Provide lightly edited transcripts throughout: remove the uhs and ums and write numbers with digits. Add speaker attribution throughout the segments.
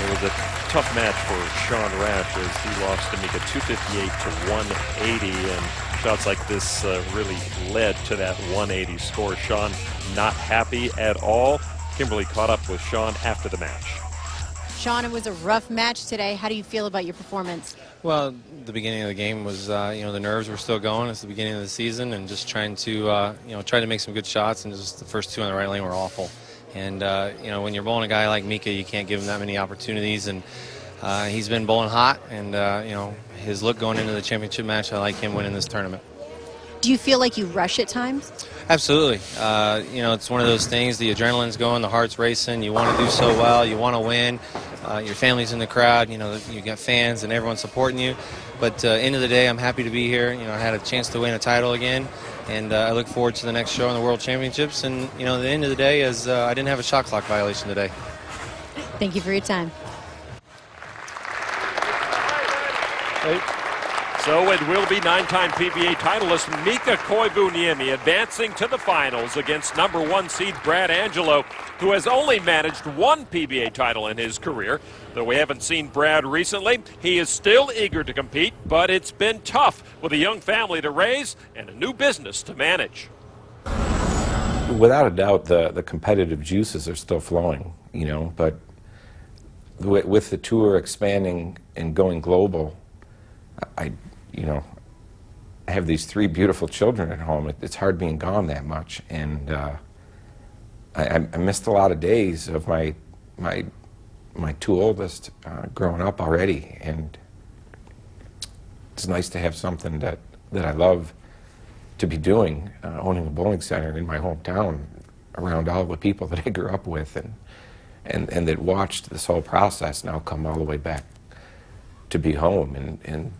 Speaker 1: It was a tough match for Sean Rash as he lost to Mika 258 to 180, and shots like this really led to that 180 score. Sean not happy at all. Kimberly caught up with Sean after the match.
Speaker 2: Sean, it was a rough match today. How do you feel about your performance?
Speaker 3: Well, the beginning of the game was, the nerves were still going. It's the beginning of the season, and just trying to, try to make some good shots, and just the first two on the right lane were awful. And, when you're bowling a guy like Mika, you can't give him that many opportunities, and he's been bowling hot, and, his look going into the championship match, I like him winning this tournament.
Speaker 2: Do you feel like you rush at times?
Speaker 3: Absolutely. It's one of those things, the adrenaline's going, the heart's racing, you want to do so well, you want to win, your family's in the crowd, you got fans and everyone supporting you. But end of the day, I'm happy to be here. I had a chance to win a title again, and I look forward to the next show in the World Championships. And, at the end of the day, is I didn't have a shot clock violation today.
Speaker 2: Thank you for your time.
Speaker 1: So it will be 9-time PBA titleist Mika Koivuniemi advancing to the finals against #1 seed Brad Angelo, who has only managed one PBA title in his career. Though we haven't seen Brad recently, he is still eager to compete, but it's been tough with a young family to raise and a new business to manage.
Speaker 4: Without a doubt, the competitive juices are still flowing, but with the tour expanding and going global, I have these 3 beautiful children at home. It's hard being gone that much, and I missed a lot of days of my 2 oldest growing up already, and it's nice to have something that I love to be doing, owning a bowling center in my hometown around all the people that I grew up with and that watched this whole process now come all the way back to be home, and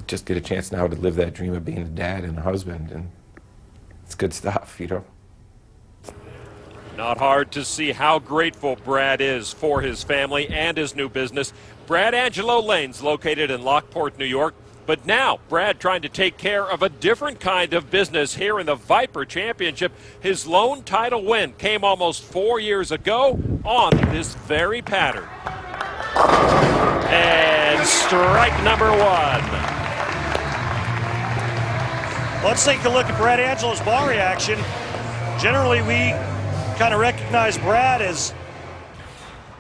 Speaker 4: just get a chance now to live that dream of being a dad and a husband, and it's good stuff,
Speaker 1: Not hard to see how grateful Brad is for his family and his new business. Brad Angelo Lane's located in Lockport, New York, but now Brad trying to take care of a different kind of business here in the Viper Championship. His lone title win came almost 4 years ago on this very pattern. And strike #1.
Speaker 5: Let's take a look at Brad Angelo's ball reaction. Generally, we kind of recognize Brad as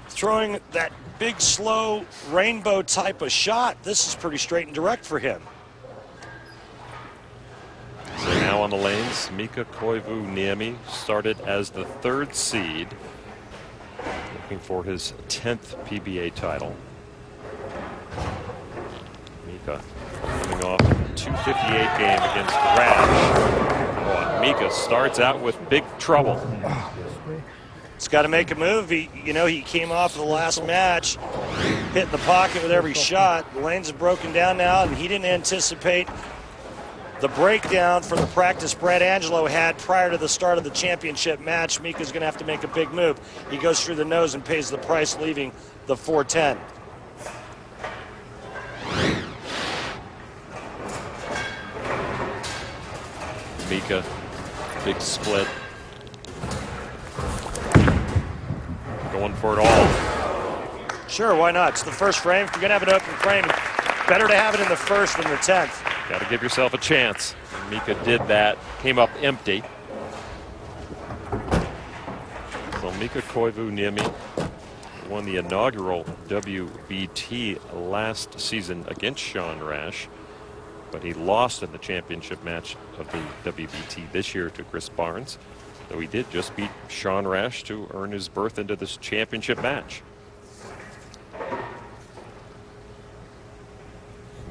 Speaker 5: throwing that big, slow, rainbow type of shot. This is pretty straight and direct for him.
Speaker 1: So now on the lanes, Mika Koivuniemi started as the 3rd seed, looking for his 10th PBA title. Mika coming off a 258 game against Rash. Boy, Mika starts out with big trouble.
Speaker 5: He's got to make a move. He came off the last match, hitting the pocket with every shot. The lanes have broken down now, and he didn't anticipate the breakdown for the practice Brad Angelo had prior to the start of the championship match. Mika's going to have to make a big move. He goes through the nose and pays the price, leaving the 410.
Speaker 1: Mika, big split. Going for it all.
Speaker 5: Sure, why not? It's the first frame. If you're going to have an open frame, better to have it in the first than the 10th.
Speaker 1: Got to give yourself a chance. And Mika did that, came up empty. So Mika Koivuniemi won the inaugural WBT last season against Sean Rash, but he lost in the championship match of the WBT this year to Chris Barnes, though he did just beat Sean Rash to earn his berth into this championship match.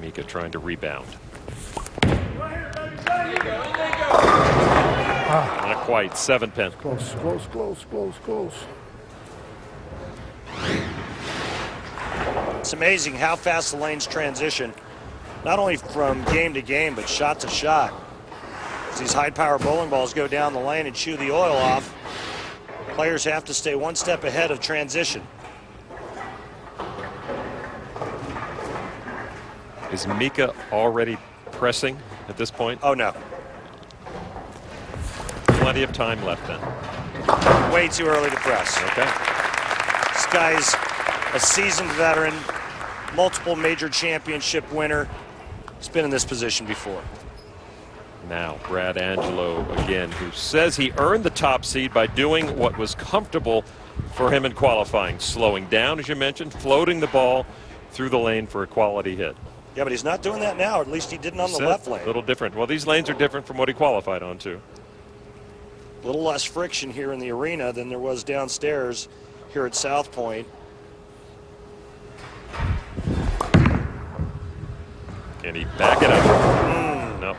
Speaker 1: Mika trying to rebound. Not quite, 7-pin.
Speaker 6: Close.
Speaker 5: It's amazing how fast the lanes transition, not only from game to game, but shot to shot. As these high-power bowling balls go down the lane and chew the oil off, players have to stay one step ahead of transition.
Speaker 1: Is Mika already pressing at this point?
Speaker 5: Oh, no.
Speaker 1: Plenty of time left then.
Speaker 5: Way too early to press.
Speaker 1: Okay.
Speaker 5: This guy's a seasoned veteran, multiple major championship winner. He's been in this position before.
Speaker 1: Now, Brad Angelo again, who says he earned the top seed by doing what was comfortable for him in qualifying. Slowing down, as you mentioned, floating the ball through the lane for a quality hit.
Speaker 5: Yeah, but he's not doing that now. At least he didn't on the left lane.
Speaker 1: A little different. Well, these lanes are different from what he qualified on, too.
Speaker 5: A little less friction here in the arena than there was downstairs here at South Point.
Speaker 1: Can he back it up? No.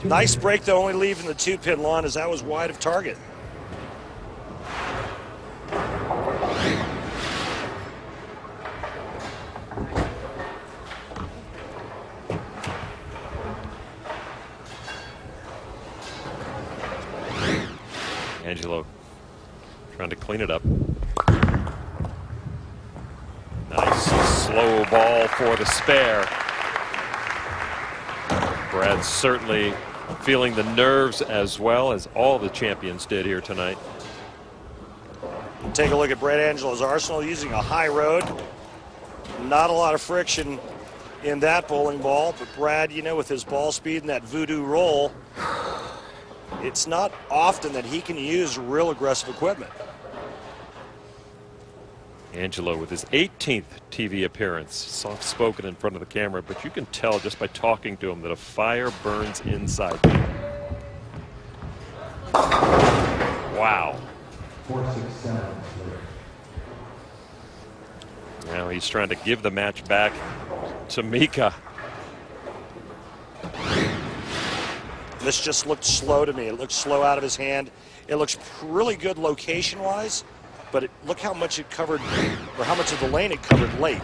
Speaker 5: Nice break, though, only leaving the 2-pin lawn as that was wide of target.
Speaker 1: Angelo trying to clean it up. Nice slow ball for the spare. Brad's certainly feeling the nerves as well as all the champions did here tonight.
Speaker 5: Take a look at Brad Angelo's arsenal using a high road. Not a lot of friction in that bowling ball, but Brad, you know, with his ball speed and that voodoo roll, it's not often that he can use real aggressive equipment.
Speaker 1: Angelo with his 18th TV appearance, soft-spoken in front of the camera, but you can tell just by talking to him that a fire burns inside him. Wow.
Speaker 7: 4-6-7.
Speaker 1: Now he's trying to give the match back to Mika.
Speaker 5: This just looked slow to me. It looked slow out of his hand. It looks really good location-wise, but look how much it covered, or how much of the lane it covered late.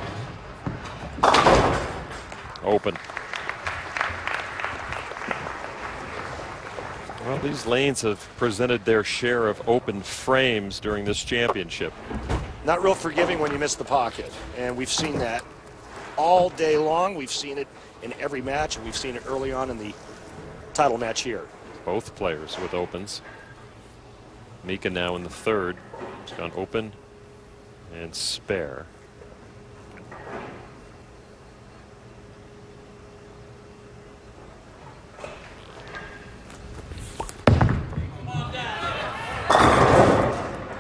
Speaker 1: Open. Well, these lanes have presented their share of open frames during this championship.
Speaker 5: Not real forgiving when you miss the pocket, and we've seen that all day long. We've seen it in every match, and we've seen it early on in the title match here.
Speaker 1: Both players with opens. Mika now in the third. He's gone open and spare.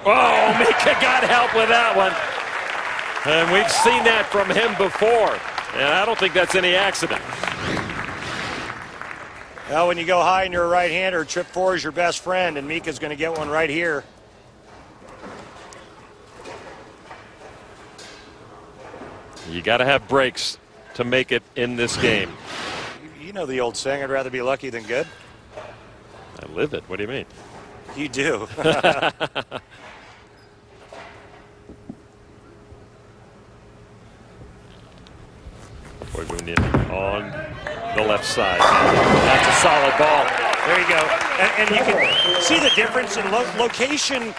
Speaker 1: Oh, Mika got help with that one. And we've seen that from him before. And I don't think that's any accident.
Speaker 5: Well, when you go high and you're a right-hander, trip 4 is your best friend, and Mika's going to get one right here.
Speaker 1: You got to have breaks to make it in this game.
Speaker 5: You know the old saying, I'd rather be lucky than good.
Speaker 1: I live it. What do you mean?
Speaker 5: You do.
Speaker 1: On the left side. That's a solid ball.
Speaker 5: There you go. And you can see the difference in location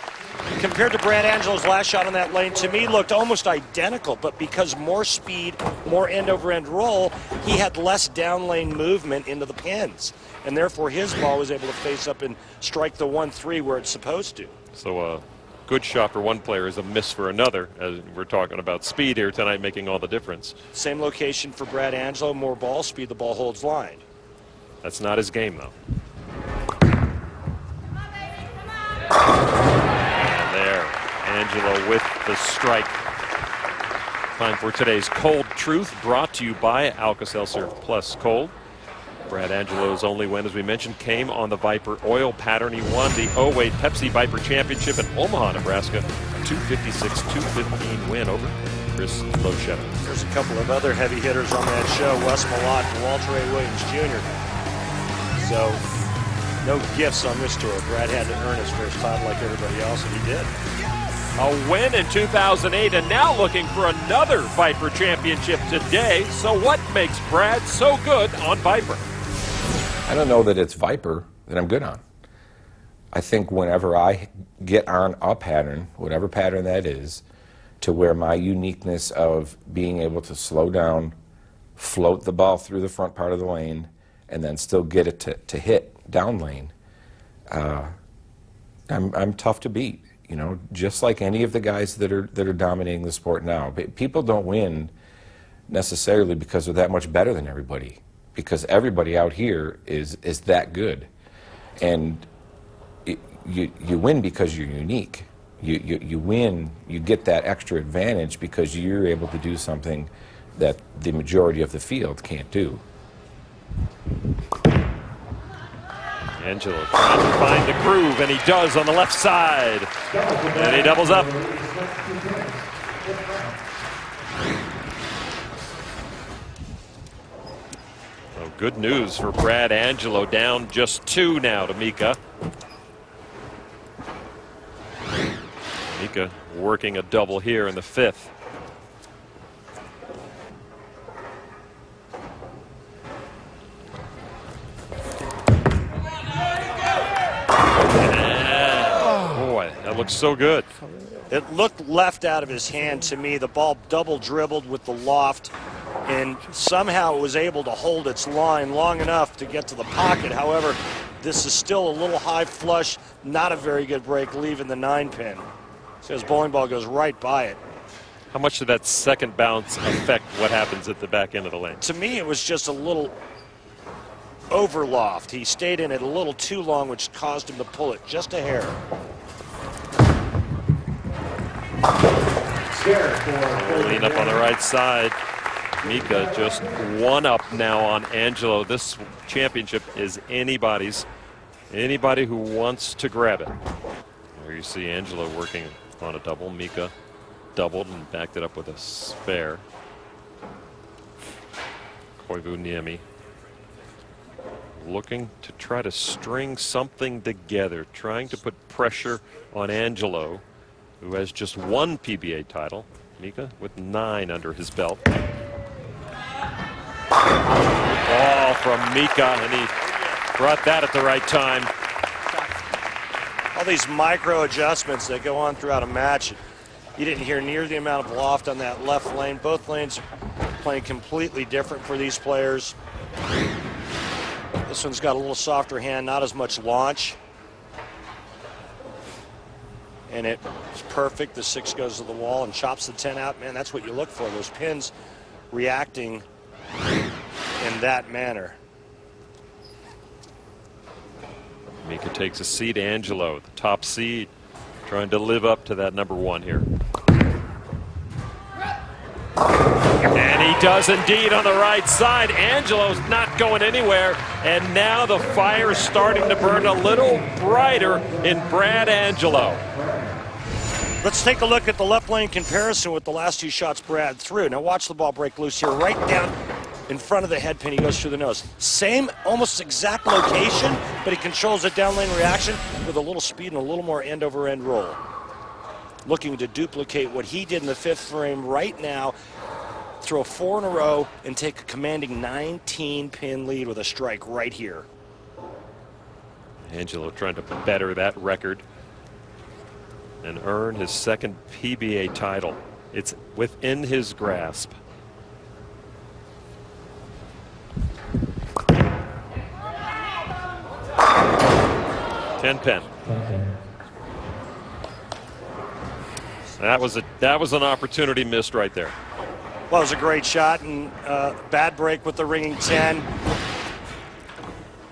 Speaker 5: compared to Brad Angelo's last shot on that lane. To me, looked almost identical, but because more speed, more end-over-end roll, he had less down lane movement into the pins. And therefore, his ball was able to face up and strike the 1-3 where it's supposed to.
Speaker 1: So a good shot for one player is a miss for another, as we're talking about speed here tonight making all the difference.
Speaker 5: Same location for Brad Angelo, more ball speed, the ball holds line.
Speaker 1: That's not his game, though. And there, Angelo with the strike. Time for today's Cold Truth, brought to you by Alka-Seltzer Plus Cold. Brad Angelo's only win, as we mentioned, came on the Viper oil pattern. He won the 08 Pepsi Viper Championship in Omaha, Nebraska. 256-215 win over Chris Lochetta.
Speaker 5: There's a couple of other heavy hitters on that show, Wes Malott and Walter A. Williams Jr. So, no gifts on this tour. Brad had to earn his first title like everybody else, and he did.
Speaker 1: A win in 2008, and now looking for another Viper Championship today. So what makes Brad so good on Viper?
Speaker 4: I don't know that it's Viper that I'm good on. I think whenever I get on a pattern, whatever pattern that is, to where my uniqueness of being able to slow down, float the ball through the front part of the lane, and then still get it to hit down lane, I'm tough to beat. You know, just like any of the guys that are dominating the sport now. People don't win necessarily because they're that much better than everybody, because everybody out here is that good, and you win because you're unique. You win, you get that extra advantage because you're able to do something that the majority of the field can't do.
Speaker 1: Angelo trying to find the groove, and he does on the left side. And he doubles up. Oh, good news for Brad Angelo, down just 2 now to Mika. Mika working a double here in the 5th. That looks so good.
Speaker 5: It looked left out of his hand to me. The ball double dribbled with the loft, and somehow it was able to hold its line long enough to get to the pocket. However, this is still a little high flush, not a very good break, leaving the 9-pin. So his bowling ball goes right by it.
Speaker 1: How much did that second bounce affect what happens at the back end of the lane?
Speaker 5: To me, it was just a little over loft. He stayed in it a little too long, which caused him to pull it just a hair.
Speaker 1: Lean up on the right side. Mika just 1 up now on Angelo. This championship is anybody's. Anybody who wants to grab it. There you see Angelo working on a double. Mika doubled and backed it up with a spare. Koivuniemi looking to try to string something together, trying to put pressure on Angelo, who has just 1 PBA title. Mika with 9 under his belt. Ball from Mika, and he brought that at the right time.
Speaker 5: All these micro adjustments that go on throughout a match. You didn't hear near the amount of loft on that left lane. Both lanes playing completely different for these players. This one's got a little softer hand, not as much launch. And it's perfect. The 6 goes to the wall and chops the 10 out. Man, that's what you look for, those pins reacting in that manner.
Speaker 1: Mika takes a seat. Angelo, the top seed, trying to live up to that number 1 here. And he does indeed on the right side. Angelo's not going anywhere. And now the fire is starting to burn a little brighter in Brad Angelo.
Speaker 5: Let's take a look at the left lane comparison with the last 2 shots Brad threw. Now watch the ball break loose here, right down in front of the head pin. He goes through the nose. Same, almost exact location, but he controls the down lane reaction with a little speed and a little more end-over-end roll. Looking to duplicate what he did in the 5th frame right now, throw 4 in a row and take a commanding 19-pin lead with a strike right here.
Speaker 1: Angelo trying to better that record and earn his 2nd PBA title. It's within his grasp. Ten-pin. That was an opportunity missed right there.
Speaker 5: Well, it was a great shot, and bad break with the ringing 10.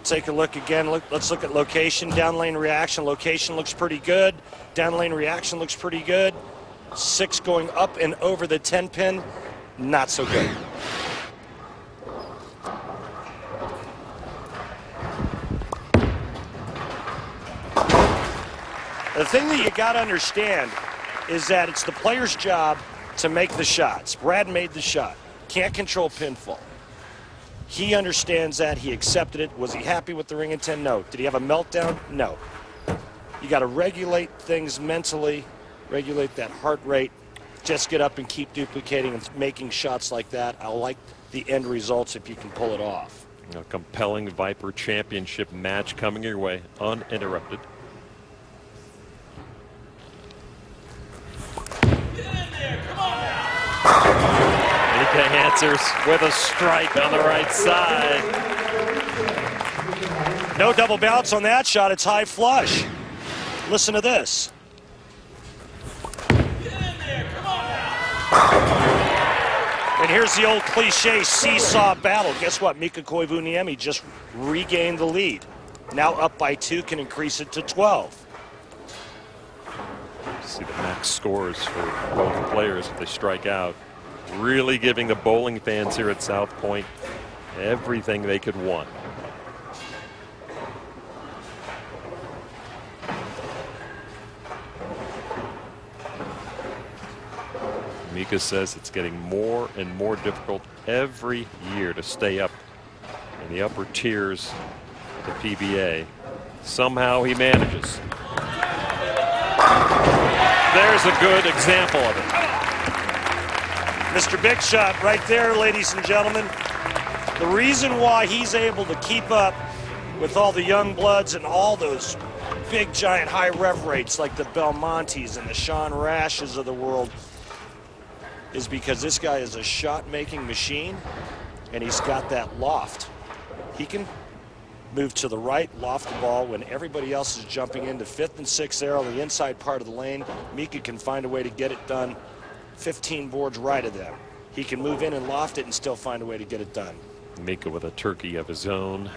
Speaker 5: Take a look again. Let's look at location. Down lane reaction. Location looks pretty good. Down lane reaction looks pretty good. 6 going up and over the 10-pin. Not so good. The thing that you got to understand is that it's the player's job to make the shots. Brad made the shot. Can't control pinfall. He understands that. He accepted it. Was he happy with the ring and 10? No. Did he have a meltdown? No. You got to regulate things mentally, regulate that heart rate. Just get up and keep duplicating and making shots like that. I like the end results if you can pull it off.
Speaker 1: A compelling Viper Championship match coming your way, uninterrupted. Mika answers with a strike on the right side.
Speaker 5: No double bounce on that shot. It's high flush. Listen to this. here's the old cliche seesaw battle. Guess what? Mika Koivuniemi just regained the lead. Now up by 2, can increase it to 12.
Speaker 1: See the max scores for both players if they strike out. Really giving the bowling fans here at South Point everything they could want. Mika says it's getting more and more difficult every year to stay up in the upper tiers of the PBA. Somehow he manages. There's a good example of it.
Speaker 5: Mr. Big Shot right there, ladies and gentlemen. The reason why he's able to keep up with all the young bloods and all those big, giant, high rev rates like the Belmontes and the Sean Rashes of the world is because this guy is a shot-making machine, and he's got that loft. He can move to the right, loft the ball when everybody else is jumping into 5th and 6th there on the inside part of the lane. Mika can find a way to get it done 15 boards right of them. He can move in and loft it and still find a way to get it done.
Speaker 1: Mika with a turkey of his own.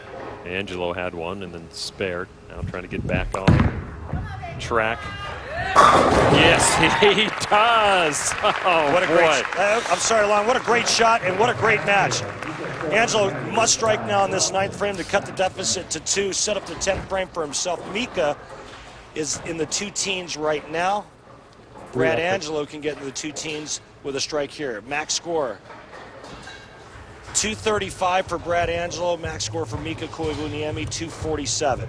Speaker 1: Angelo had one and then spared. Now trying to get back on track. Yes, he does. Oh,
Speaker 5: what a
Speaker 1: boy.
Speaker 5: great! I'm sorry, Lon. What a great shot and what a great match. Angelo must strike now in this 9th frame to cut the deficit to 2, set up the 10th frame for himself. Mika is in the 2 teens right now. Brad Angelo can get into the 2 teens with a strike here. Max score 235 for Brad Angelo. Max score for Mika Koivuniemi 247.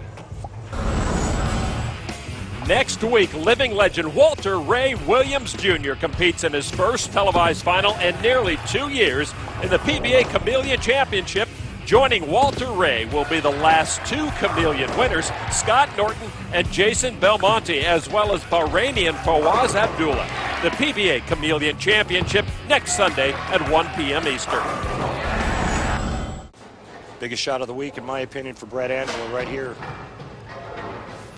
Speaker 1: Next week, living legend Walter Ray Williams Jr. competes in his first televised final in nearly 2 years in the PBA Chameleon Championship. Joining Walter Ray will be the last 2 Chameleon winners, Scott Norton and Jason Belmonte, as well as Bahrainian Fawaz Abdullah. The PBA Chameleon Championship next Sunday at 1 p.m. Eastern.
Speaker 5: Biggest shot of the week, in my opinion, for Brad Angelo right here.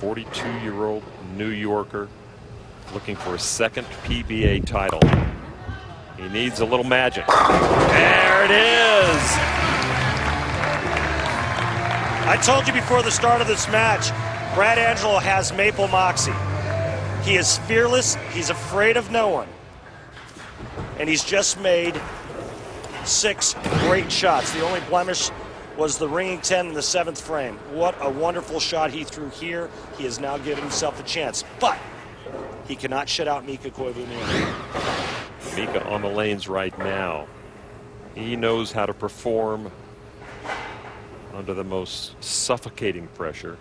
Speaker 1: 42-year-old New Yorker looking for a 2nd PBA title. He needs a little magic. There it is.
Speaker 5: I told you before the start of this match, Brad Angelo has Maple Moxie. He is fearless. He's afraid of no one. And he's just made 6 great shots. The only blemish was the ringing 10 in the 7th frame. What a wonderful shot he threw here. He has now given himself a chance, but he cannot shut out Mika Koivuniemi.
Speaker 1: Mika on the lanes right now. He knows how to perform under the most suffocating pressure.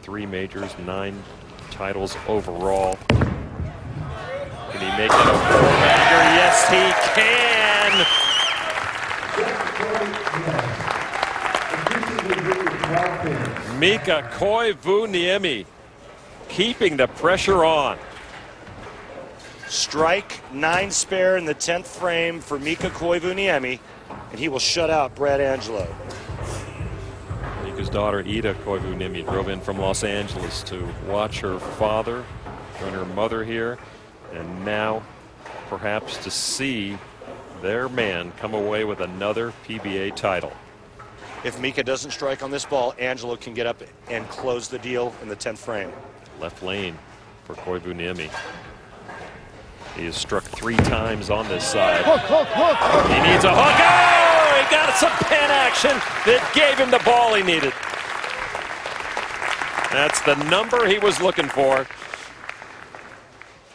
Speaker 1: 3 majors, 9 titles overall. Can he make it a 4-bagger? Yes, he can. Mika Koivuniemi keeping the pressure on.
Speaker 5: Strike 9 spare in the 10th frame for Mika Koivuniemi, and he will shut out Brad Angelo.
Speaker 1: Mika's daughter Ida Koivuniemi drove in from Los Angeles to watch her father join her mother here, and now perhaps to see their man come away with another PBA title.
Speaker 5: If Mika doesn't strike on this ball, Angelo can get up and close the deal in the 10th frame.
Speaker 1: Left lane for Koivuniemi. He has struck 3 times on this side.
Speaker 6: Hook, hook, hook.
Speaker 1: He needs a hook. Oh, he got some pin action that gave him the ball he needed. That's the number he was looking for.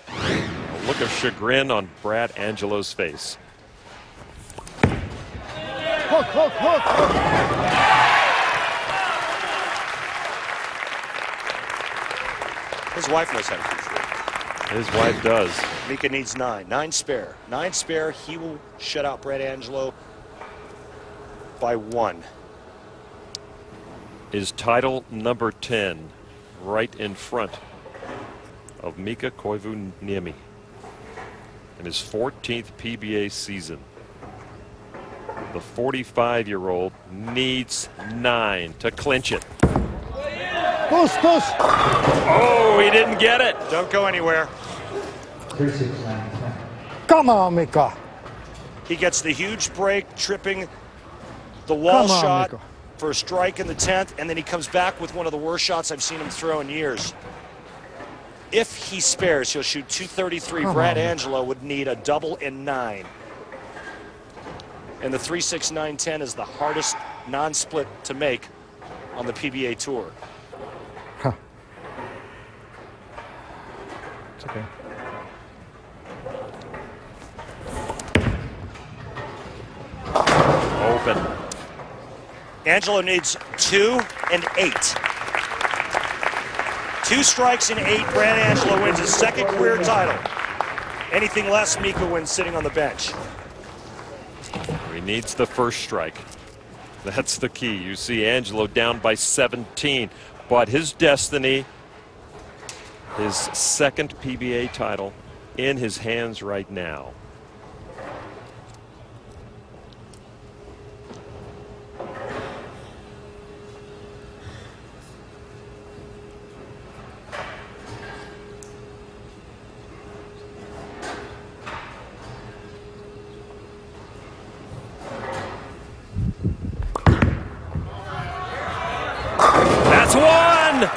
Speaker 1: A look of chagrin on Brad Angelo's face.
Speaker 6: Hook, hook, hook, hook.
Speaker 5: His wife knows how to control.
Speaker 1: His wife does.
Speaker 5: Mika needs 9. 9 spare. 9 spare. He will shut out Brad Angelo by 1.
Speaker 1: Is title number 10 right in front of Mika Koivuniemi in his 14th PBA season. The 45-year-old needs 9 to clinch it.
Speaker 6: Push, push.
Speaker 1: Oh, he didn't get it.
Speaker 5: Don't go anywhere.
Speaker 7: 36-9.
Speaker 6: Come on, Mika.
Speaker 5: He gets the huge break, tripping the wall shot
Speaker 6: Miko.
Speaker 5: for a strike in the 10th, and then he comes back with one of the worst shots I've seen him throw in years. If he spares, he'll shoot 233. Brad Angelo would need a double in 9. And the 3-6-9-10 is the hardest non-split to make on the PBA Tour.
Speaker 6: Huh. It's okay.
Speaker 1: Open.
Speaker 5: Angelo needs 2 and 8. 2 strikes and 8. Brad Angelo wins his second career title. Anything less, Mika wins sitting on the bench.
Speaker 1: He needs the first strike. That's the key. You see Angelo down by 17, but his destiny, his second PBA title, in his hands right now. That's one!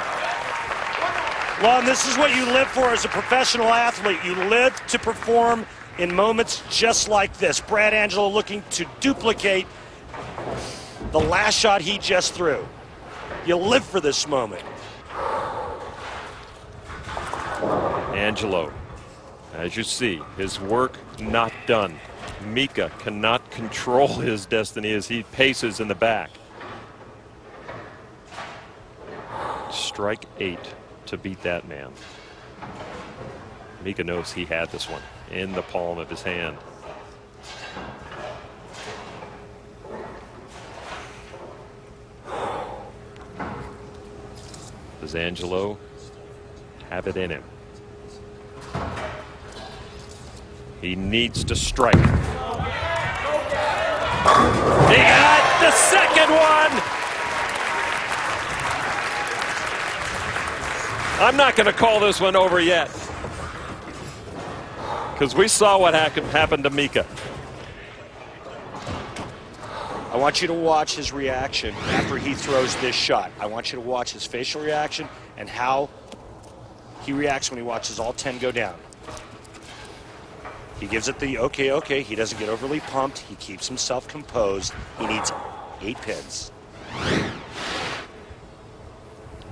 Speaker 5: Well, and this is what you live for as a professional athlete. You live to perform in moments just like this. Brad Angelo looking to duplicate the last shot he just threw. You live for this moment.
Speaker 1: Angelo, as you see, his work not done. Mika cannot control his destiny as he paces in the back. Strike 8 to beat that man. Mika knows he had this one in the palm of his hand. Does Angelo have it in him? He needs to strike. He got the second one! I'm not going to call this one over yet, because we saw what happened to Mika.
Speaker 5: I want you to watch his reaction after he throws this shot. I want you to watch his facial reaction and how he reacts when he watches all 10 go down. He gives it the okay, okay. He doesn't get overly pumped. He keeps himself composed. He needs 8 pins.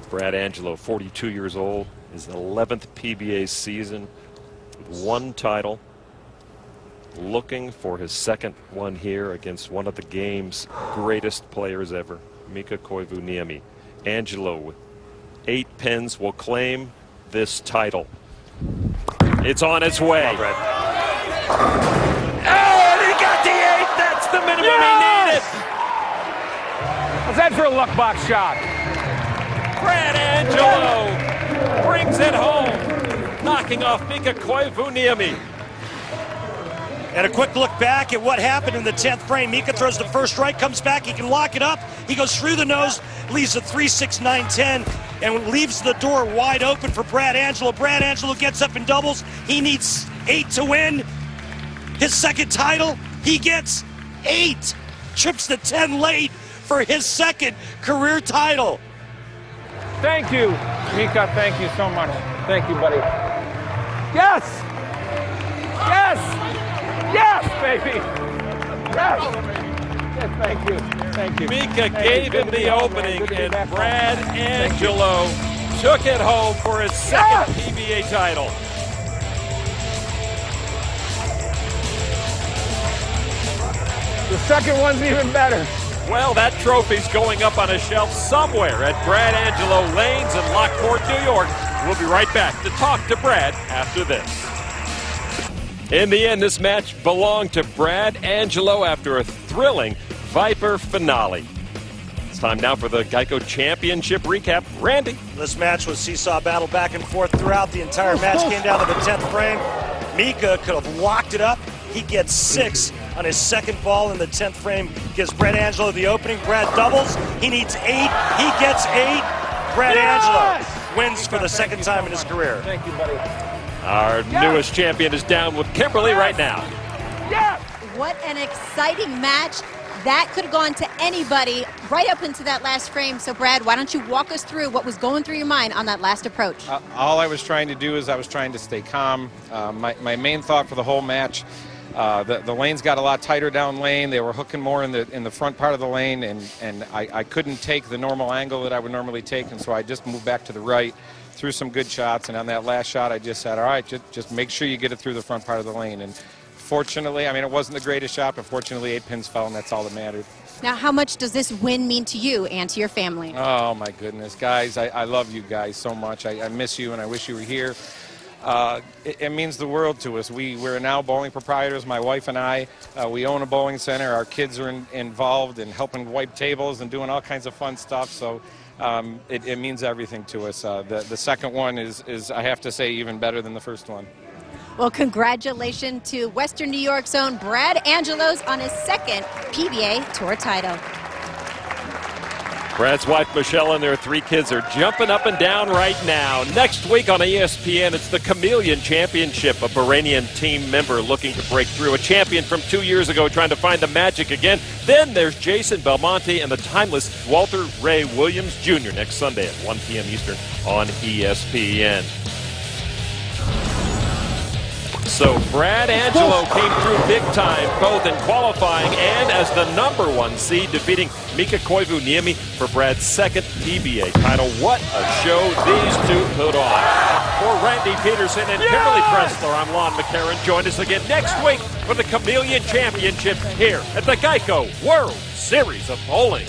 Speaker 1: Brad Angelo, 42 years old, his 11th PBA season, 1 title, looking for his second one here against one of the game's greatest players ever, Mika Koivuniemi. Angelo, with 8 pins, will claim this title. It's on its way. Oh, and he got the 8. That's the minimum he needed.
Speaker 8: What's that for a luck box shot?
Speaker 1: Brad Angelo brings it home, knocking off Mika Koivuniemi.
Speaker 5: And a quick look back at what happened in the 10th frame. Mika throws the first strike, comes back, he can lock it up. He goes through the nose, leaves a 3-6-9-10, and leaves the door wide open for Brad Angelo. Brad Angelo gets up and doubles. He needs 8 to win his second title. He gets 8. Trips the 10 late for his second career title.
Speaker 8: Thank you, Mika. Thank you so much. Thank you, buddy. Yes! Yes! Yes, baby! Yes! Yes, thank you. Thank you.
Speaker 1: Mika gave him the opening, and Brad Angelo took it home for his second PBA title.
Speaker 8: The second one's even better.
Speaker 1: Well, that trophy's going up on a shelf somewhere at Brad Angelo Lanes in Lockport, New York. We'll be right back to talk to Brad after this. In the end, this match belonged to Brad Angelo after a thrilling Viper finale. It's time now for the Geico Championship recap. Randy.
Speaker 5: This match was seesaw battle back and forth throughout. The entire match came down to the 10th frame. Mika could have locked it up. He gets 6 on his second ball in the 10th frame. Gives Brad Angelo the opening. Brad doubles. He needs 8. He gets 8. Brad Angelo wins for the second time in his career.
Speaker 8: Thank you, buddy.
Speaker 1: Our newest champion is down with Kimberly right now.
Speaker 8: Yes!
Speaker 2: What an exciting match. That could have gone to anybody right up into that last frame. So, Brad, why don't you walk us through what was going through your mind on that last approach?
Speaker 9: All I was trying to do is I was trying to stay calm. My main thought for the whole match, the lanes got a lot tighter down lane. They were hooking more in the front part of the lane, and I couldn't take the normal angle that I would normally take, and so I just moved back to the right, threw some good shots, and on that last shot I just said, all right, just make sure you get it through the front part of the lane. And fortunately, I mean, it wasn't the greatest shot, but fortunately 8 pins fell, and that's all that mattered.
Speaker 2: Now, how much does this win mean to you and to your family?
Speaker 9: Oh, my goodness. Guys, I love you guys so much. I miss you, and I wish you were here. It means the world to us. We're now bowling proprietors, my wife and I. We own a bowling center. Our kids are involved in helping wipe tables and doing all kinds of fun stuff. So it means everything to us. The second one is, I have to say, even better than the first one.
Speaker 2: Well, congratulations to Western New York's own Brad Angelos on his second PBA Tour title.
Speaker 1: Brad's wife, Michelle, and their 3 kids are jumping up and down right now. Next week on ESPN, it's the Chameleon Championship, a Bahrainian team member looking to break through. A champion from 2 years ago trying to find the magic again. Then there's Jason Belmonte and the timeless Walter Ray Williams Jr. next Sunday at 1 p.m. Eastern on ESPN. So Brad Angelo came through big time, both in qualifying and as the #1 seed, defeating Mika Koivuniemi for Brad's second PBA title. What a show these two put on. For Randy Peterson and Kimberly Pressler, I'm Lon McCarron. Join us again next week for the Chameleon Championship here at the Geico World Series of Bowling.